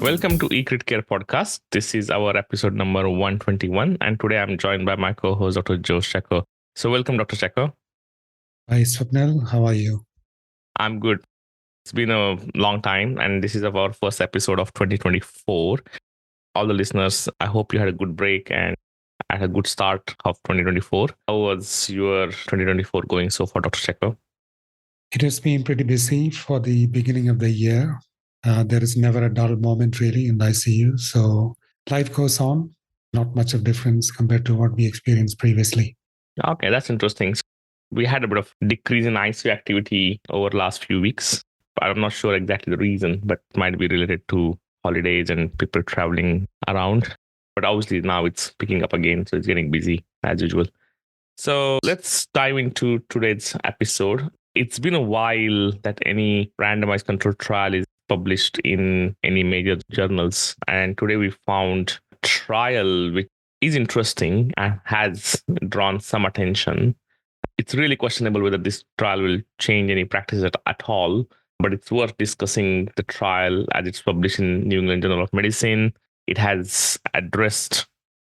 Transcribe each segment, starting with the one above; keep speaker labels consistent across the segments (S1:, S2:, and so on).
S1: Welcome to eCrit Care Podcast. This is our episode number 121, and today I'm joined by my co-host, Dr. Joe Shako. So welcome, Dr. Shako.
S2: Hi, Swapnil. How are you?
S1: I'm good. It's been a long time, and this is our first episode of 2024. All the listeners, I hope you had a good break and had a good start of 2024. How was your 2024 going so far, Dr. Shako?
S2: It has been pretty busy for the beginning of the year. There is never a dull moment really in the ICU. So life goes on, not much of difference compared to what we experienced previously.
S1: Okay, that's interesting. We had a bit of decrease in ICU activity over the last few weeks. I'm not sure exactly the reason, but it might be related to holidays and people traveling around. But obviously now it's picking up again, so it's getting busy as usual. So let's dive into today's episode. It's been a while that any randomized controlled trial is published in any major journals. And today we found a trial which is interesting and has drawn some attention. It's really questionable whether this trial will change any practice at all, but it's worth discussing the trial as it's published in New England Journal of Medicine. It has addressed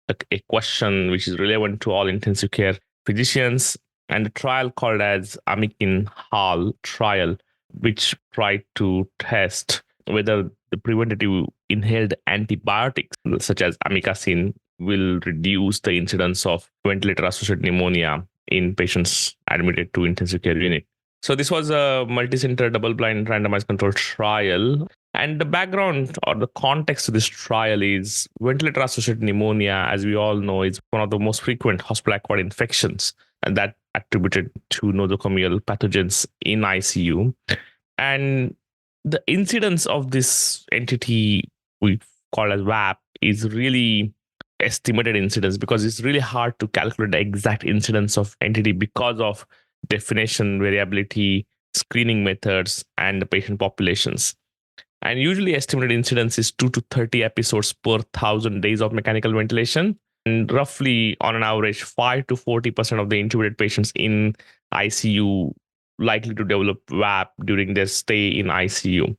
S1: a question which is relevant to all intensive care physicians, and the trial called as AMIKINHAL Trial, which tried to test whether the preventative inhaled antibiotics such as amikacin will reduce the incidence of ventilator-associated pneumonia in patients admitted to intensive care unit. So this was a multicenter double-blind randomized controlled trial. And the background or the context to this trial is ventilator-associated pneumonia, as we all know, is one of the most frequent hospital-acquired infections, and that attributed to nosocomial pathogens in ICU. And the incidence of this entity we call as VAP is really estimated incidence because it's really hard to calculate the exact incidence of entity because of definition variability, screening methods, and the patient populations. And usually estimated incidence is 2 to 30 episodes per 1,000 days of mechanical ventilation. And roughly on an average, 5 to 40% of the intubated patients in ICU likely to develop VAP during their stay in ICU.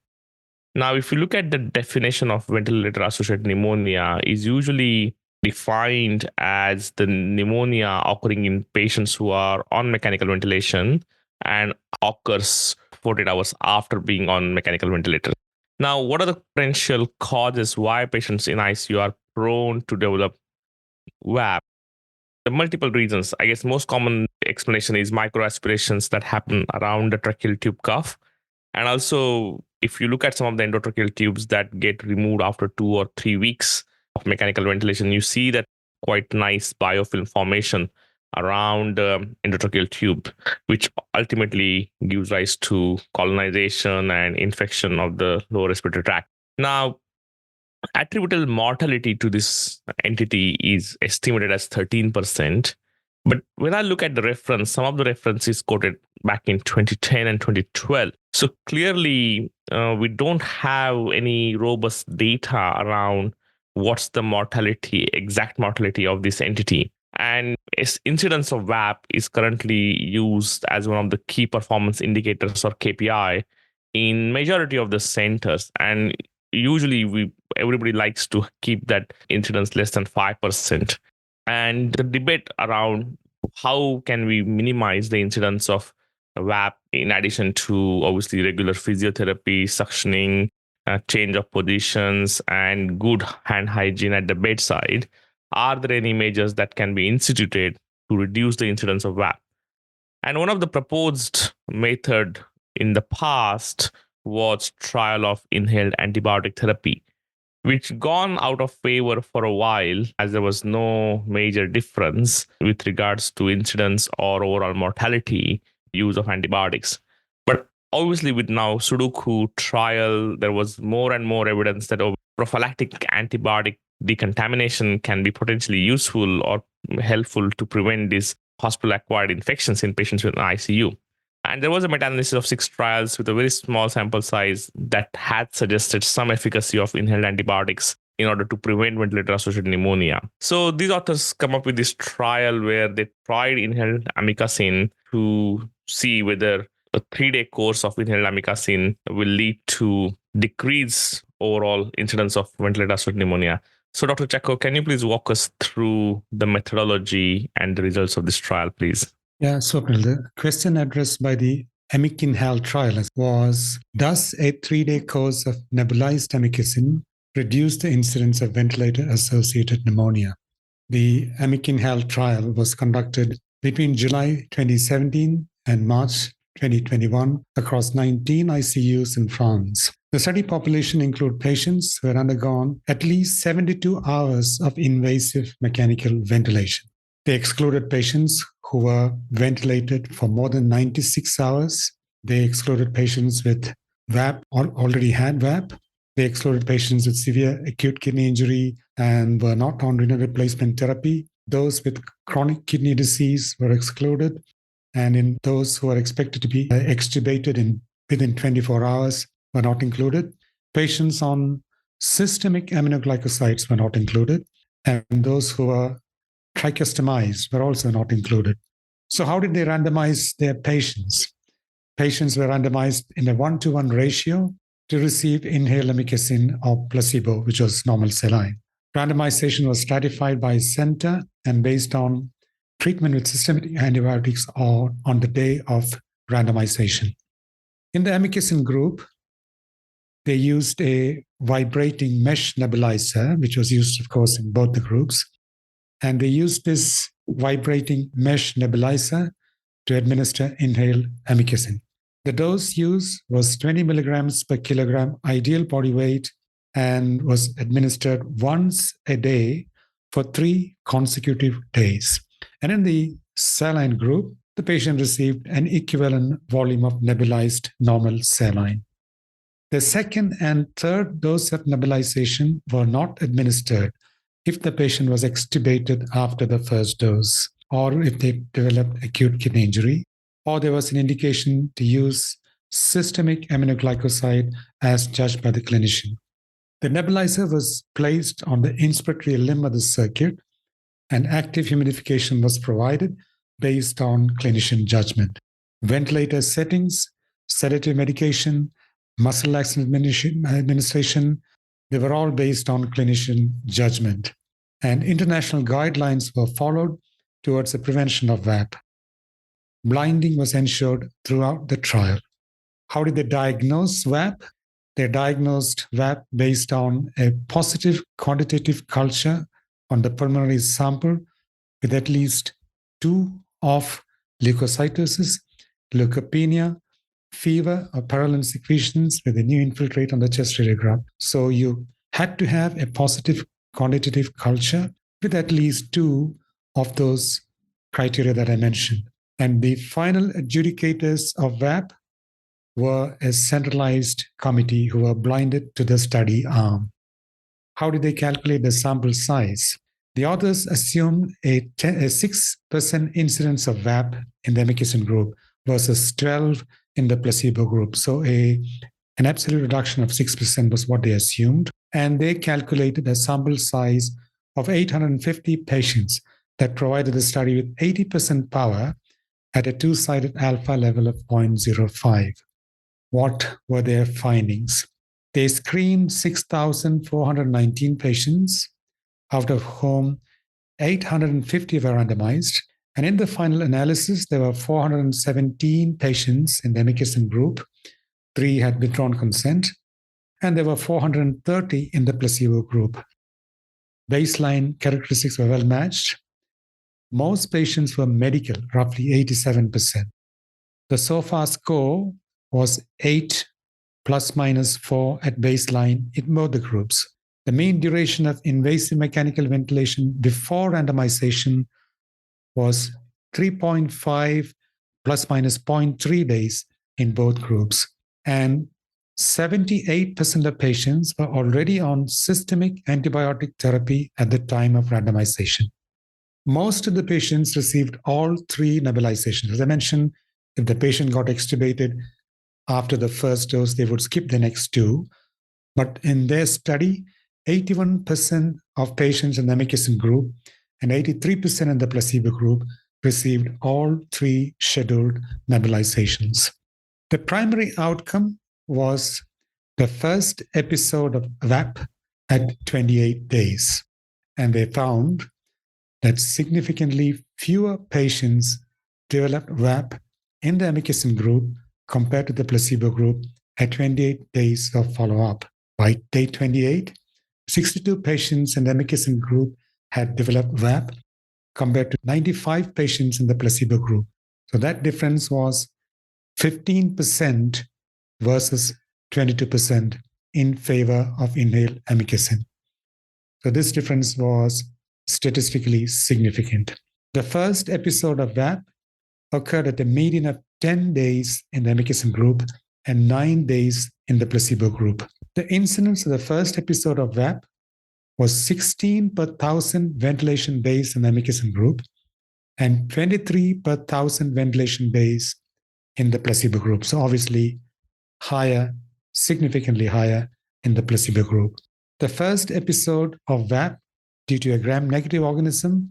S1: Now, if you look at the definition of ventilator-associated pneumonia, is usually defined as the pneumonia occurring in patients who are on mechanical ventilation and occurs 48 hours after being on mechanical ventilator. Now, what are the potential causes why patients in ICU are prone to develop VAP? The multiple reasons. I guess most common explanation is microaspirations that happen around the tracheal tube cuff. And also, if you look at some of the endotracheal tubes that get removed after 2 or 3 weeks of mechanical ventilation, you see that quite nice biofilm formation around the endotracheal tube, which ultimately gives rise to colonization and infection of the lower respiratory tract. Now, attributable mortality to this entity is estimated as 13%. But when I look at the reference, some of the references quoted back in 2010 and 2012. So clearly, we don't have any robust data around what's the mortality, exact mortality of this entity. And incidence of VAP is currently used as one of the key performance indicators or KPI in majority of the centers. And usually everybody likes to keep that incidence less than 5%. And the debate around how can we minimize the incidence of VAP in addition to obviously regular physiotherapy, suctioning, change of positions, and good hand hygiene at the bedside. Are there any measures that can be instituted to reduce the incidence of VAP? And one of the proposed method in the past was trial of inhaled antibiotic therapy, which gone out of favor for a while as there was no major difference with regards to incidence or overall mortality use of antibiotics. But obviously with now Sudoku trial, there was more and more evidence that prophylactic antibiotic decontamination can be potentially useful or helpful to prevent these hospital-acquired infections in patients with ICU. And there was a meta-analysis of 6 trials with a very small sample size that had suggested some efficacy of inhaled antibiotics in order to prevent ventilator-associated pneumonia. So these authors come up with this trial where they tried inhaled amikacin to see whether a 3-day course of inhaled amikacin will lead to decrease overall incidence of ventilator-associated pneumonia. So, Dr. Chacko, can you please walk us through the methodology and the results of this trial, please?
S2: Yeah, Swapnil, the question addressed by the AMIKINHAL trial was, does a 3-day course of nebulized amikacin reduce the incidence of ventilator-associated pneumonia? The AMIKINHAL trial was conducted between July 2017 and March 2021 across 19 ICUs in France. The study population included patients who had undergone at least 72 hours of invasive mechanical ventilation. They excluded patients who were ventilated for more than 96 hours. They excluded patients with VAP or already had VAP. They excluded patients with severe acute kidney injury and were not on renal replacement therapy. Those with chronic kidney disease were excluded. And in those who are expected to be extubated within 24 hours were not included. Patients on systemic aminoglycosides were not included. And those who were trachestomized were also not included. So how did they randomize their patients? Patients were randomized in a 1-to-1 ratio to receive inhaled amikacin or placebo, which was normal saline. Randomization was stratified by center and based on treatment with systemic antibiotics or on the day of randomization. In the amikacin group, they used a vibrating mesh nebulizer, which was used, of course, in both the groups. And they used this vibrating mesh nebulizer to administer inhaled amikacin. The dose used was 20 milligrams per kilogram ideal body weight and was administered once a day for 3 consecutive days. And in the saline group, the patient received an equivalent volume of nebulized normal saline. The second and third dose of nebulization were not administered if the patient was extubated after the first dose, or if they developed acute kidney injury, or there was an indication to use systemic aminoglycoside as judged by the clinician. The nebulizer was placed on the inspiratory limb of the circuit, and active humidification was provided based on clinician judgment. Ventilator settings, sedative medication, muscle laxation administration, they were all based on clinician judgment. And international guidelines were followed towards the prevention of VAP. Blinding was ensured throughout the trial. How did they diagnose VAP? They diagnosed VAP based on a positive quantitative culture on the pulmonary sample with at least 2 of leukocytosis, leukopenia, fever, or purulent secretions with a new infiltrate on the chest radiograph. So you had to have a positive quantitative culture with at least 2 of those criteria that I mentioned. And the final adjudicators of VAP were a centralized committee who were blinded to the study arm. How did they calculate the sample size? The authors assumed a 6% incidence of VAP in the amikacin group versus 12 in the placebo group. So an absolute reduction of 6% was what they assumed. And they calculated a sample size of 850 patients that provided the study with 80% power at a 2-sided alpha level of 0.05. What were their findings? They screened 6,419 patients, out of whom 850 were randomized. And in the final analysis, there were 417 patients in the amikacin group. 3 had withdrawn consent, and there were 430 in the placebo group. Baseline characteristics were well matched. Most patients were medical, roughly 87%. The SOFA score was 8 plus minus 4 at baseline in both the groups. The mean duration of invasive mechanical ventilation before randomization was 3.5 plus minus 0.3 days in both groups. And 78% of patients were already on systemic antibiotic therapy at the time of randomization. Most of the patients received all 3 nebulizations. As I mentioned, if the patient got extubated after the first dose, they would skip the next 2. But in their study, 81% of patients in the amikacin group and 83% in the placebo group received all 3 scheduled nebulizations. The primary outcome was the first episode of VAP at 28 days. And they found that significantly fewer patients developed VAP in the amikacin group compared to the placebo group at 28 days of follow-up. By day 28, 62 patients in the amikacin group had developed VAP compared to 95 patients in the placebo group. So that difference was 15% versus 22% in favor of inhaled amikacin. So this difference was statistically significant. The first episode of VAP occurred at a median of 10 days in the amikacin group and 9 days in the placebo group. The incidence of the first episode of VAP was 16 per 1,000 ventilation days in the amikacin group and 23 per 1,000 ventilation days in the placebo group. So obviously higher, significantly higher in the placebo group. The first episode of VAP due to a gram-negative organism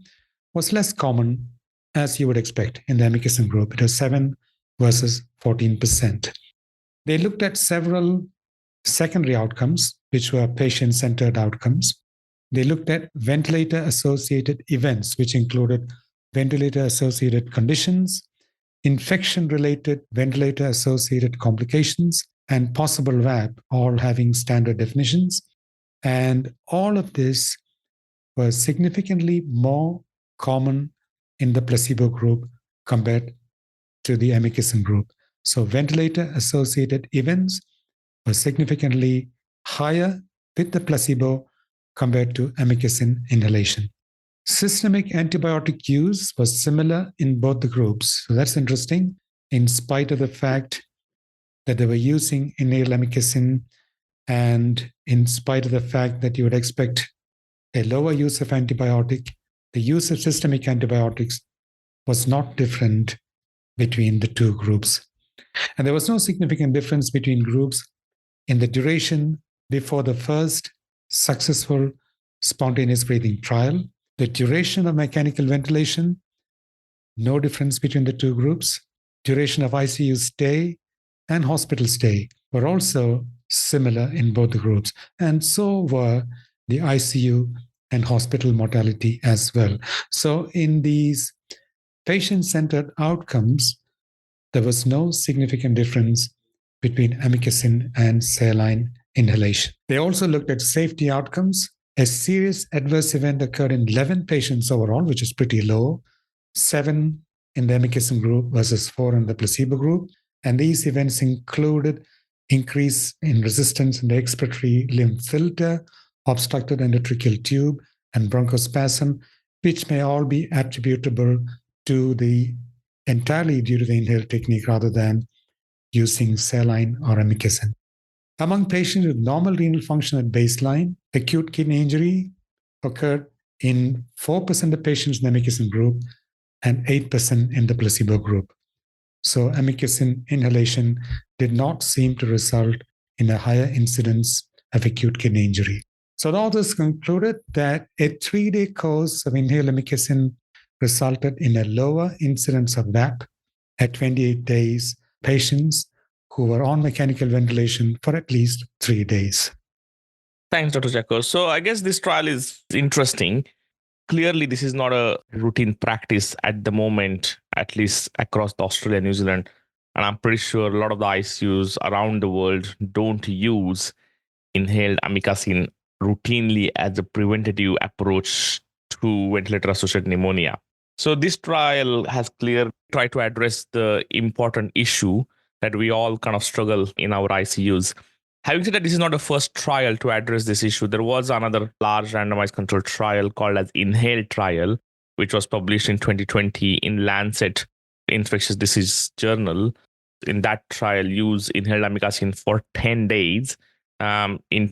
S2: was less common, as you would expect in the amikacin group. It was 7 versus 14%. They looked at several secondary outcomes, which were patient-centered outcomes. They looked at ventilator-associated events, which included ventilator-associated conditions, infection-related ventilator-associated complications, and possible VAP, all having standard definitions. And all of this was significantly more common in the placebo group compared to the amikacin group. So ventilator-associated events were significantly higher with the placebo compared to amikacin inhalation. Systemic antibiotic use was similar in both the groups. So that's interesting, in spite of the fact that they were using inhaled amikacin and in spite of the fact that you would expect a lower use of antibiotic, the use of systemic antibiotics was not different between the two groups. And there was no significant difference between groups in the duration before the first successful spontaneous breathing trial. The duration of mechanical ventilation, no difference between the two groups. Duration of ICU stay and hospital stay were also similar in both the groups. And so were the ICU and hospital mortality as well. So in these patient-centered outcomes, there was no significant difference between amikacin and saline inhalation. They also looked at safety outcomes. A serious adverse event occurred in 11 patients overall, which is pretty low, 7 in the amikacin group versus 4 in the placebo group. And these events included increase in resistance in the expiratory limb filter, obstructed endotracheal tube, and bronchospasm, which may all be attributable to the entirely due to the inhaled technique rather than using saline or amikacin. Among patients with normal renal function at baseline, acute kidney injury occurred in 4% of patients in the amikacin group and 8% in the placebo group. So amikacin inhalation did not seem to result in a higher incidence of acute kidney injury. So the authors concluded that a 3-day course of inhaled amikacin resulted in a lower incidence of VAP at 28 days patients who were on mechanical ventilation for at least 3 days.
S1: Thanks, Dr. Jaco. So I guess this trial is interesting. Clearly, this is not a routine practice at the moment, at least across Australia and New Zealand. And I'm pretty sure a lot of the ICUs around the world don't use inhaled amikacin routinely as a preventative approach to ventilator-associated pneumonia. So this trial has clearly tried to address the important issue that we all kind of struggle in our ICUs. Having said that, this is not the first trial to address this issue. There was another large randomized controlled trial called as INHALE trial, which was published in 2020 in Lancet Infectious Disease Journal. In that trial, use inhaled amikacin for 10 days in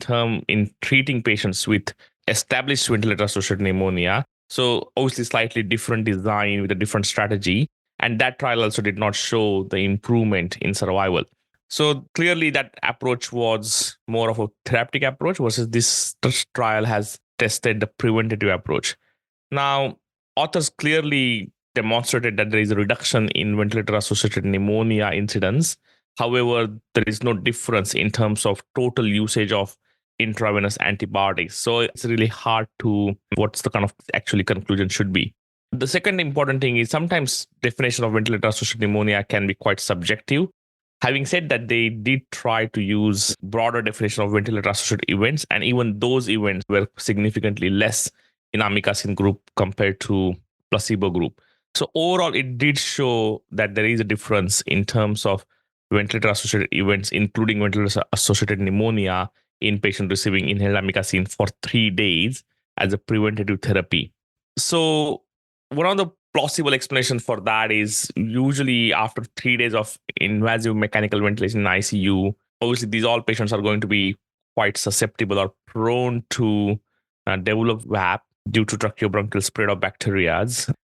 S1: treating patients with established ventilator-associated pneumonia. So obviously slightly different design with a different strategy. And that trial also did not show the improvement in survival. So clearly that approach was more of a therapeutic approach versus this trial has tested the preventative approach. Now, authors clearly demonstrated that there is a reduction in ventilator-associated pneumonia incidence. However, there is no difference in terms of total usage of intravenous antibiotics. So it's really hard to what's the kind of actually conclusion should be. The second important thing is sometimes definition of ventilator associated pneumonia can be quite subjective. Having said that, they did try to use broader definition of ventilator associated events, and even those events were significantly less in amikacin group compared to placebo group. So overall, it did show that there is a difference in terms of ventilator associated events, including ventilator associated pneumonia in patients receiving inhaled amikacin for 3 days as a preventative therapy. So one of the plausible explanation for that is usually after 3 days of invasive mechanical ventilation in ICU, obviously these all patients are going to be quite susceptible or prone to develop VAP due to tracheobronchial spread of bacteria.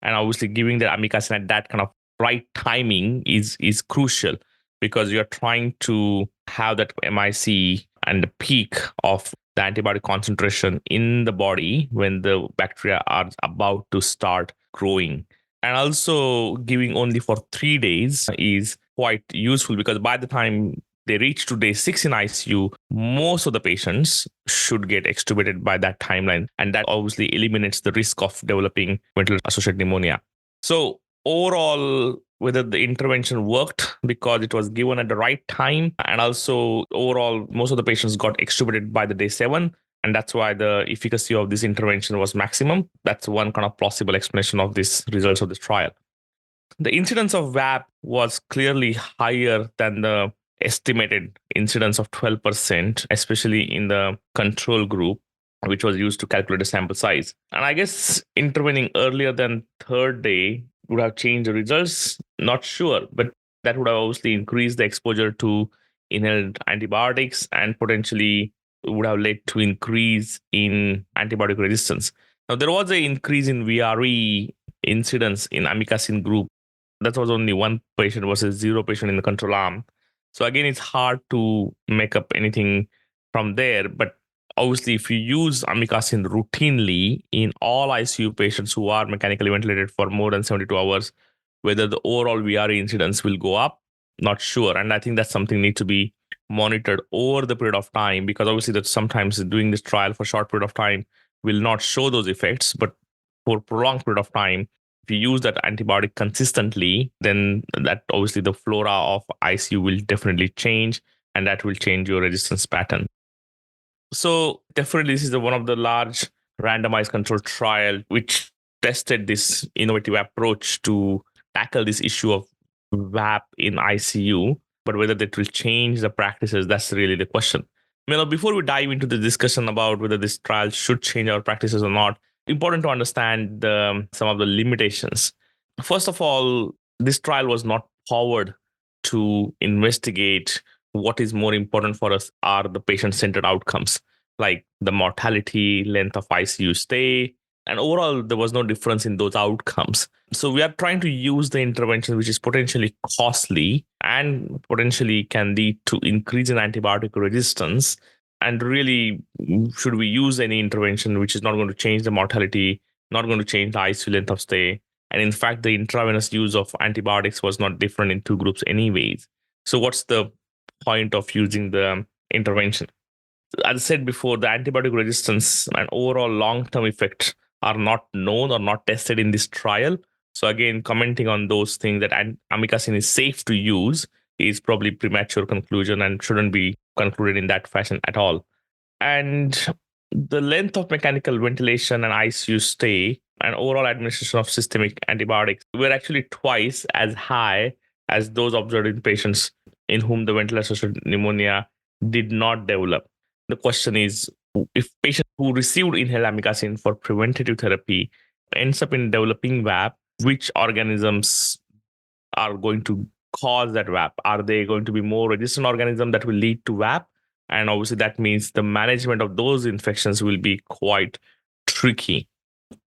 S1: And obviously giving the amikacin at that kind of right timing is crucial, because you're trying to have that MIC and the peak of the antibiotic concentration in the body when the bacteria are about to start growing. And also giving only for 3 days is quite useful, because by the time they reach to day 6 in ICU, most of the patients should get extubated by that timeline. And that obviously eliminates the risk of developing ventilator-associated pneumonia. So overall, whether the intervention worked because it was given at the right time, and also overall, most of the patients got extubated by the day 7. And that's why the efficacy of this intervention was maximum. That's one kind of plausible explanation of these results of this trial. The incidence of VAP was clearly higher than the estimated incidence of 12%, especially in the control group, which was used to calculate the sample size. And I guess intervening earlier than third day would have changed the results. Not sure, but that would have obviously increased the exposure to inhaled antibiotics and potentially would have led to increase in antibiotic resistance. Now, there was an increase in VRE incidence in amikacin group. That was only one patient versus 0 patient in the control arm. So again, it's hard to make up anything from there. But obviously, if you use amikacin routinely in all ICU patients who are mechanically ventilated for more than 72 hours, whether the overall VRE incidence will go up, not sure. And I think that's something need to be monitored over the period of time, because obviously that sometimes doing this trial for a short period of time will not show those effects, but for prolonged period of time, if you use that antibiotic consistently, then that obviously the flora of ICU will definitely change, and that will change your resistance pattern. So definitely this is one of the large randomized controlled trial which tested this innovative approach to tackle this issue of VAP in ICU. But whether that will change the practices, that's really the question. Before we dive into the discussion about whether this trial should change our practices or not, important to understand some of the limitations. First of all, this trial was not powered to investigate what is more important for us are the patient-centered outcomes, like the mortality, length of ICU stay, and overall, there was no difference in those outcomes. So we are trying to use the intervention which is potentially costly and potentially can lead to increase in antibiotic resistance. And really, should we use any intervention which is not going to change the mortality, not going to change the ICU length of stay? And in fact, the intravenous use of antibiotics was not different in two groups anyways. So what's the point of using the intervention? As I said before, the antibiotic resistance and overall long-term effects are not known or not tested in this trial. So again, commenting on those things that amikacin is safe to use is probably premature conclusion and shouldn't be concluded in that fashion at all. And the length of mechanical ventilation and ICU stay and overall administration of systemic antibiotics were actually twice as high as those observed in patients in whom the ventilator-associated pneumonia did not develop. The question is, if patients who received inhaled amikacin for preventative therapy ends up in developing VAP, which organisms are going to cause that VAP? Are they going to be more resistant organisms that will lead to VAP? And obviously, that means the management of those infections will be quite tricky.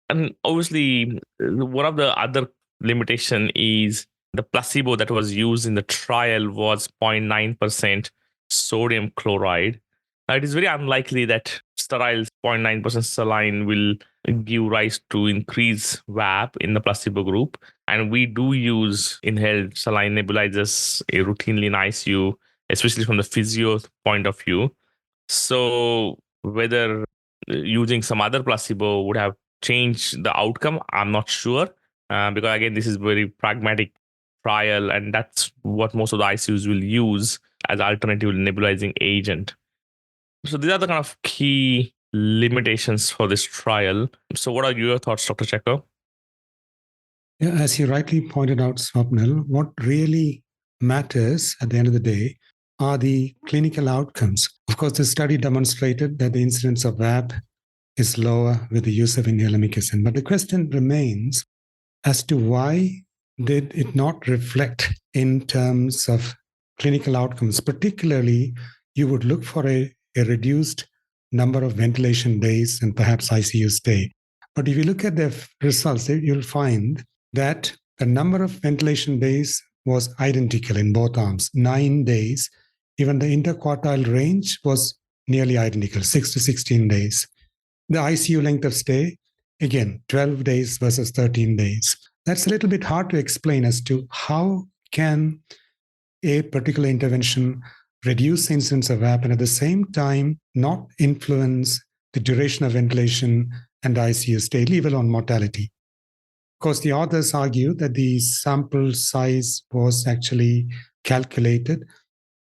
S1: And obviously, one of the other limitation is the placebo that was used in the trial was 0.9% sodium chloride. Now, it is very unlikely that sterile 0.9% saline will give rise to increased VAP in the placebo group. And we do use inhaled saline nebulizers routinely in ICU, especially from the physio point of view. So whether using some other placebo would have changed the outcome, I'm not sure. Because again, this is very pragmatic trial, and that's what most of the ICUs will use as alternative nebulizing agent. So these are the kind of key limitations for this trial. So what are your thoughts, Dr. Checo?
S2: Yeah, as you rightly pointed out, Swapnil, what really matters at the end of the day are the clinical outcomes. Of course, the study demonstrated that the incidence of VAP is lower with the use of inhaled amikacin. But the question remains as to why did it not reflect in terms of clinical outcomes? Particularly, you would look for a reduced number of ventilation days and perhaps ICU stay. But if you look at the results, you'll find that the number of ventilation days was identical in both arms, 9 days. Even the interquartile range was nearly identical, 6 to 16 days. The ICU length of stay, again, 12 days versus 13 days. That's a little bit hard to explain as to how can a particular intervention reduce the incidence of VAP and at the same time not influence the duration of ventilation and ICU stay, leave alone mortality. Of course, the authors argue that the sample size was actually calculated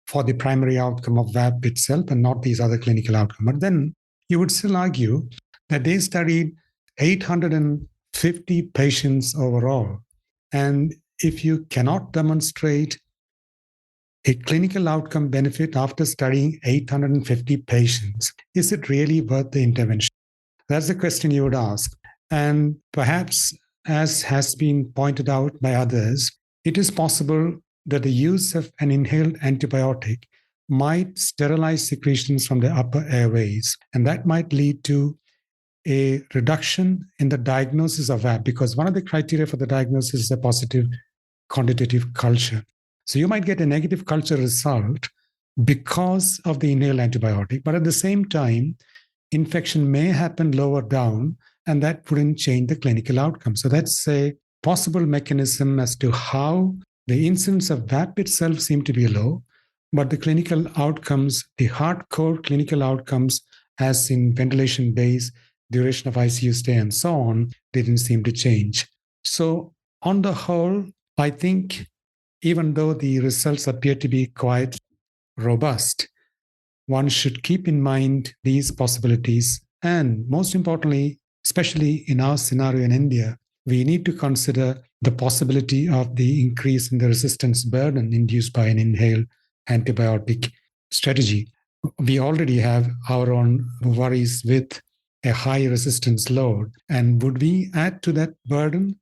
S2: for the primary outcome of VAP itself and not these other clinical outcomes. But then you would still argue that they studied 850 patients overall. And if you cannot demonstrate a clinical outcome benefit after studying 850 patients, is it really worth the intervention? That's the question you would ask. And perhaps, as has been pointed out by others, it is possible that the use of an inhaled antibiotic might sterilize secretions from the upper airways, and that might lead to a reduction in the diagnosis of VAP, because one of the criteria for the diagnosis is a positive quantitative culture. So you might get a negative culture result because of the inhaled antibiotic, but at the same time, infection may happen lower down, and that wouldn't change the clinical outcome. So that's a possible mechanism as to how the incidence of VAP itself seemed to be low, but the clinical outcomes, the hardcore clinical outcomes, as in ventilation days, duration of ICU stay, and so on, didn't seem to change. So on the whole, I think even though the results appear to be quite robust, one should keep in mind these possibilities. And most importantly, especially in our scenario in India, we need to consider the possibility of the increase in the resistance burden induced by an inhaled antibiotic strategy. We already have our own worries with a high resistance load. And would we add to that burden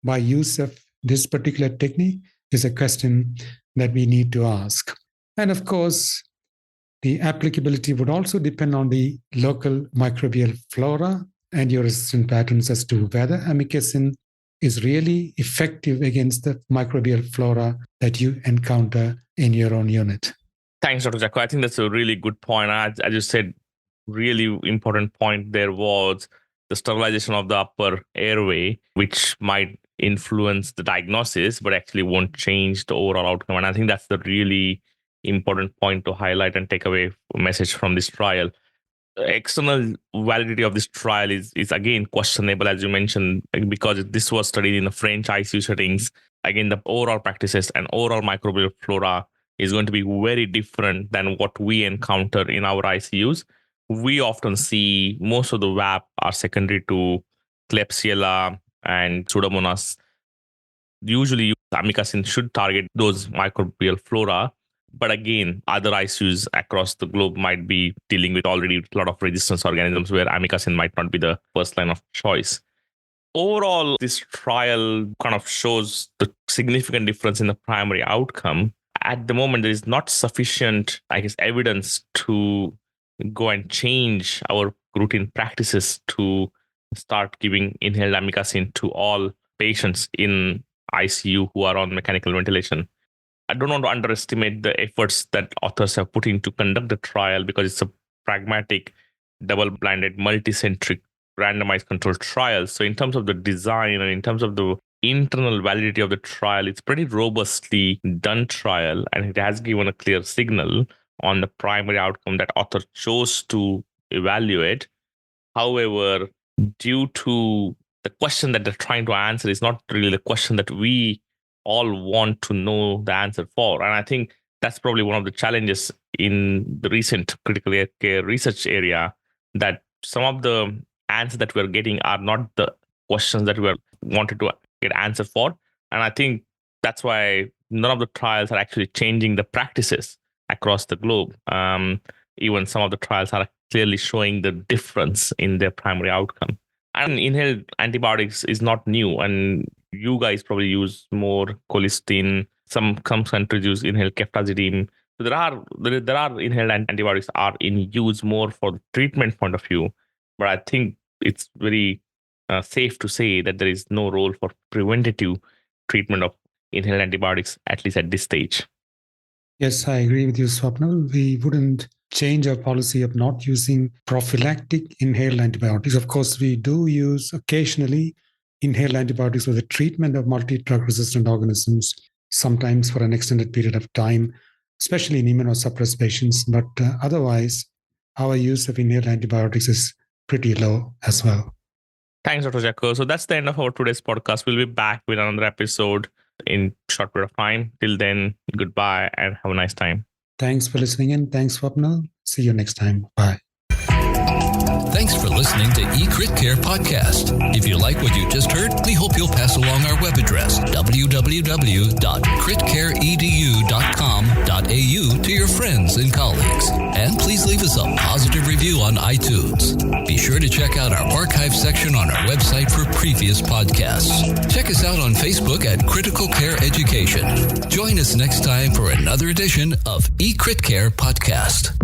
S2: by use of this particular technique is a question that we need to ask. And of course, the applicability would also depend on the local microbial flora and your resistant patterns as to whether amikacin is really effective against the microbial flora that you encounter in your own unit.
S1: Thanks, Dr. Jacko. I think that's a really good point. As you said, really important point there was the sterilization of the upper airway, which might influence the diagnosis, but actually won't change the overall outcome. And I think that's the really important point to highlight and take away message from this trial. External validity of this trial is again questionable, as you mentioned, because this was studied in the French ICU settings. Again, the overall practices and overall microbial flora is going to be very different than what we encounter in our ICUs. We often see most of the VAP are secondary to Klebsiella and Pseudomonas. Usually, amikacin should target those microbial flora. But again, other ICUs across the globe might be dealing with already a lot of resistance organisms where amikacin might not be the first line of choice. Overall, this trial kind of shows the significant difference in the primary outcome. At the moment, there is not sufficient, I guess, evidence to go and change our routine practices to start giving inhaled amikacin to all patients in ICU who are on mechanical ventilation. I don't want to underestimate the efforts that authors have put in to conduct the trial, because it's a pragmatic, double-blinded, multicentric randomized controlled trials. So in terms of the design and in terms of the internal validity of the trial, it's pretty robustly done trial, and it has given a clear signal on the primary outcome that author chose to evaluate. However, due to the question that they're trying to answer is not really the question that we all want to know the answer for. And I think that's probably one of the challenges in the recent critical care research area, that some of the answers that we're getting are not the questions that we wanted to get answer for. And I think that's why none of the trials are actually changing the practices across the globe. Even some of the trials are clearly showing the difference in their primary outcome. And inhaled antibiotics is not new, and you guys probably use more colistin. Some countries use inhaled ceftazidime. So there are inhaled antibiotics are in use more for the treatment point of view, but I think it's very safe to say that there is no role for preventative treatment of inhaled antibiotics, at least at this stage.
S2: Yes, I agree with you, Swapnil. We wouldn't change our policy of not using prophylactic inhaled antibiotics. Of course, we do use occasionally inhaled antibiotics for the treatment of multi-drug resistant organisms, sometimes for an extended period of time, especially in immunosuppressed patients. But otherwise, our use of inhaled antibiotics is pretty low as well.
S1: Thanks, Dr. Jaco. So that's the end of our today's podcast. We'll be back with another episode in a short period of time. Till then, goodbye and have a nice time.
S2: Thanks for listening in. Thanks, Swapnil. See you next time. Bye.
S3: Thanks for listening to eCritCare Podcast. If you like what you just heard, we hope you'll pass along our web address, www.critcareedu.com.au, to your friends and colleagues. And please leave us a positive review on iTunes. Be sure to check out our archive section on our website for previous podcasts. Check us out on Facebook at Critical Care Education. Join us next time for another edition of eCritCare Podcast.